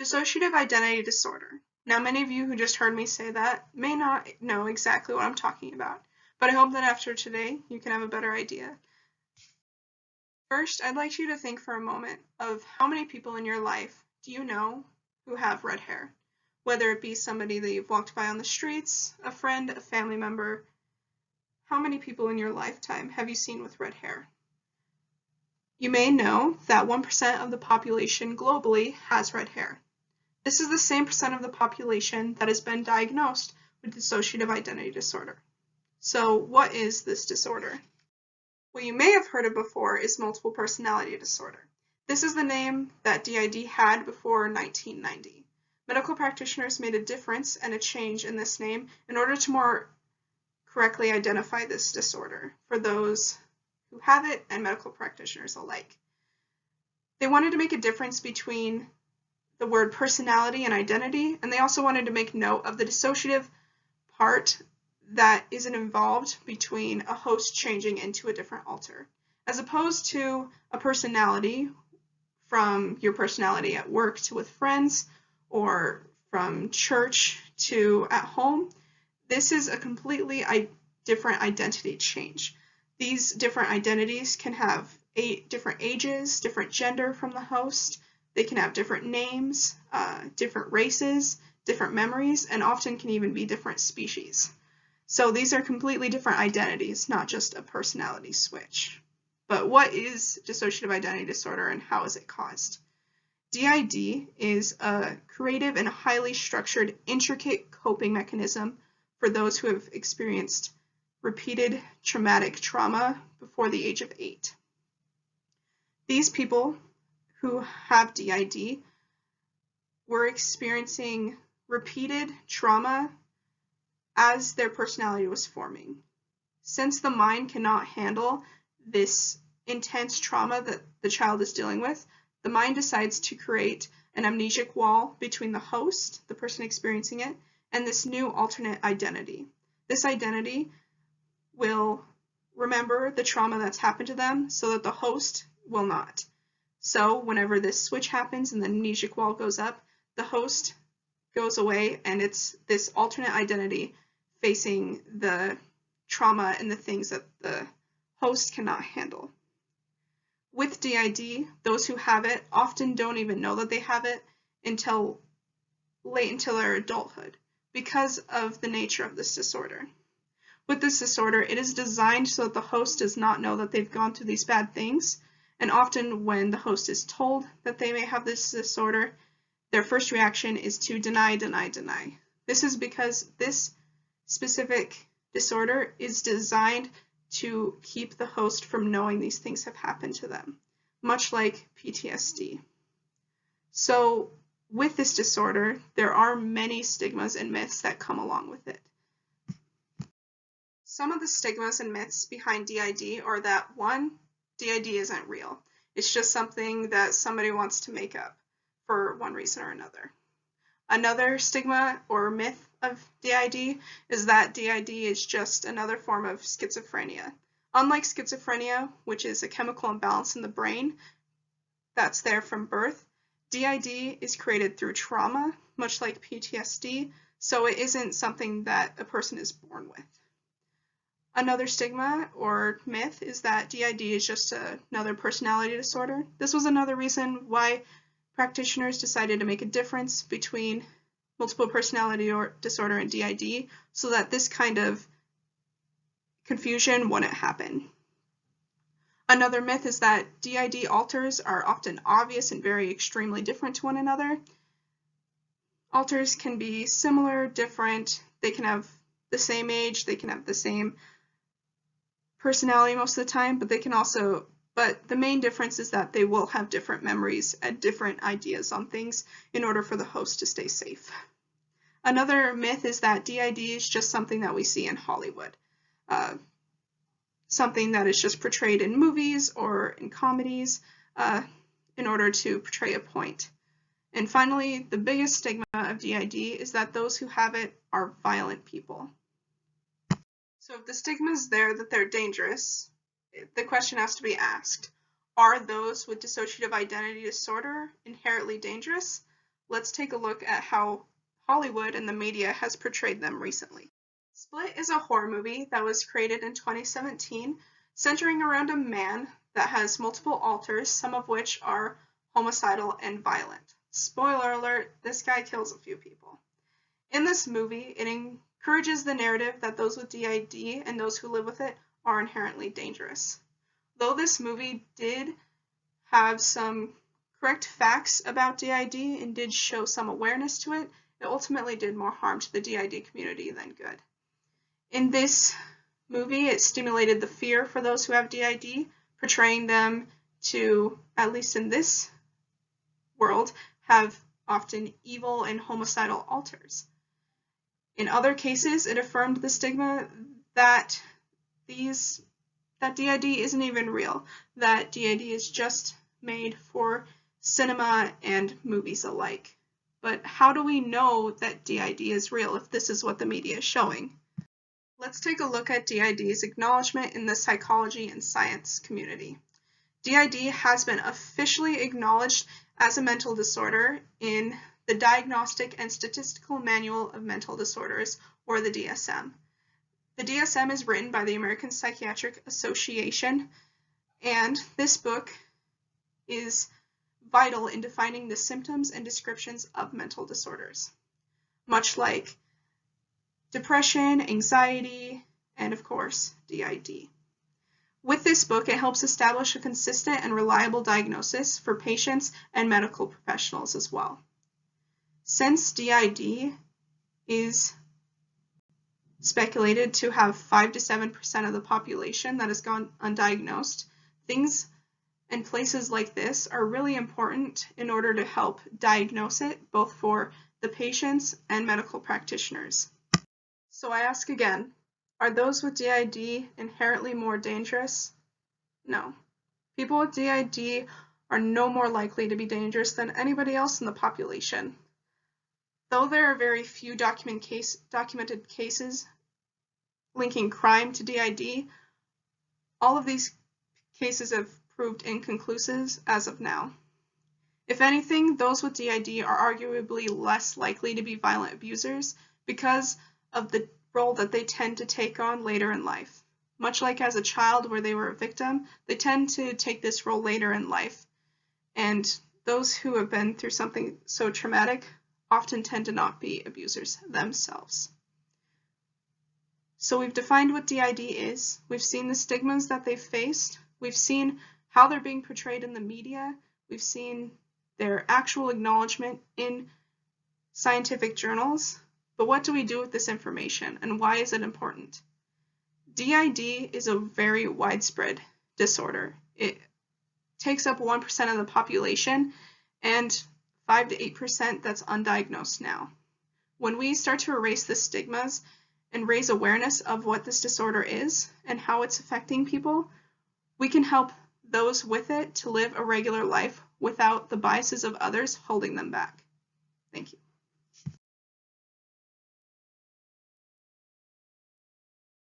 Dissociative identity disorder. Now, many of you who just heard me say that may not know exactly what I'm talking about, but I hope that after today you can have a better idea. First, I'd like you to think for a moment of how many people in your life do you know who have red hair, whether it be somebody that you've walked by on the streets, a friend, a family member. How many people in your lifetime have you seen with red hair? You may know that 1% of the population globally has red hair. This is the same percent of the population that has been diagnosed with dissociative identity disorder. So what is this disorder? What you may have heard of before is multiple personality disorder. This is the name that DID had before 1990. Medical practitioners made a difference and a change in this name in order to more correctly identify this disorder for those who have it and medical practitioners alike. They wanted to make a difference between the word personality and identity, and they also wanted to make note of the dissociative part that isn't involved between a host changing into a different alter. As opposed to a personality, from your personality at work to with friends, or from church to at home, this is a completely different identity change. These different identities can have different ages, different gender from the host. They can have different names, different races, different memories, and often can even be different species. So these are completely different identities, not just a personality switch. But what is dissociative identity disorder and how is it caused? DID is a creative and highly structured, intricate coping mechanism for those who have experienced repeated traumatic trauma before the age of 8. These people who have DID were experiencing repeated trauma as their personality was forming. Since the mind cannot handle this intense trauma that the child is dealing with, the mind decides to create an amnesic wall between the host, the person experiencing it, and this new alternate identity. This identity will remember the trauma that's happened to them so that the host will not. So whenever this switch happens and the amnesic wall goes up, the host goes away and it's this alternate identity facing the trauma and the things that the host cannot handle. With DID, those who have it often don't even know that they have it until their adulthood because of the nature of this disorder. With this disorder, it is designed so that the host does not know that they've gone through these bad things, and often when the host is told that they may have this disorder, their first reaction is to deny, deny, deny. This is because this specific disorder is designed to keep the host from knowing these things have happened to them, much like PTSD. So with this disorder, there are many stigmas and myths that come along with it. Some of the stigmas and myths behind DID are that, one, DID isn't real. It's just something that somebody wants to make up for one reason or another. Another stigma or myth of DID is that DID is just another form of schizophrenia. Unlike schizophrenia, which is a chemical imbalance in the brain that's there from birth, DID is created through trauma, much like PTSD, so it isn't something that a person is born with. Another stigma or myth is that DID is just another personality disorder. This was another reason why practitioners decided to make a difference between multiple personality disorder and DID so that this kind of confusion wouldn't happen. Another myth is that DID alters are often obvious and very extremely different to one another. Alters can be similar, different, they can have the same age, they can have the same personality most of the time, but the main difference is that they will have different memories and different ideas on things in order for the host to stay safe. Another myth is that DID is just something that we see in Hollywood, something that is just portrayed in movies or in comedies in order to portray a point. And finally, the biggest stigma of DID is that those who have it are violent people. So if the stigma is there that they're dangerous, the question has to be asked, are those with dissociative identity disorder inherently dangerous? let's take a look at how Hollywood and the media has portrayed them recently. Split is a horror movie that was created in 2017, centering around a man that has multiple alters, some of which are homicidal and violent. Spoiler alert, this guy kills a few people. In this movie, it encourages the narrative that those with DID and those who live with it are inherently dangerous. Though this movie did have some correct facts about DID and did show some awareness to it, it ultimately did more harm to the DID community than good. In this movie, it stimulated the fear for those who have DID, portraying them to, at least in this world, have often evil and homicidal alters. In other cases, it affirmed the stigma that DID isn't even real, that DID is just made for cinema and movies alike. But how do we know that DID is real if this is what the media is showing? Let's take a look at DID's acknowledgement in the psychology and science community. DID has been officially acknowledged as a mental disorder in the Diagnostic and Statistical Manual of Mental Disorders, or the DSM. The DSM is written by the American Psychiatric Association, and this book is vital in defining the symptoms and descriptions of mental disorders, much like depression, anxiety, and of course, DID. With this book, it helps establish a consistent and reliable diagnosis for patients and medical professionals as well. Since DID is speculated to have 5 to 7% of the population that has gone undiagnosed, things and places like this are really important in order to help diagnose it, both for the patients and medical practitioners. So I ask again, are those with DID inherently more dangerous? No. People with DID are no more likely to be dangerous than anybody else in the population. Though there are very few documented cases linking crime to DID, all of these cases have proved inconclusive as of now. If anything, those with DID are arguably less likely to be violent abusers because of the role that they tend to take on later in life. Much like as a child where they were a victim, they tend to take this role later in life. And those who have been through something so traumatic often tend to not be abusers themselves. So we've defined what DID is. We've seen the stigmas that they've faced. We've seen how they're being portrayed in the media. We've seen their actual acknowledgement in scientific journals. But what do we do with this information, and why is it important? DID is a very widespread disorder. It takes up 1% of the population and 5 to 8% that's undiagnosed now. When we start to erase the stigmas and raise awareness of what this disorder is and how it's affecting people, we can help those with it to live a regular life without the biases of others holding them back. Thank you.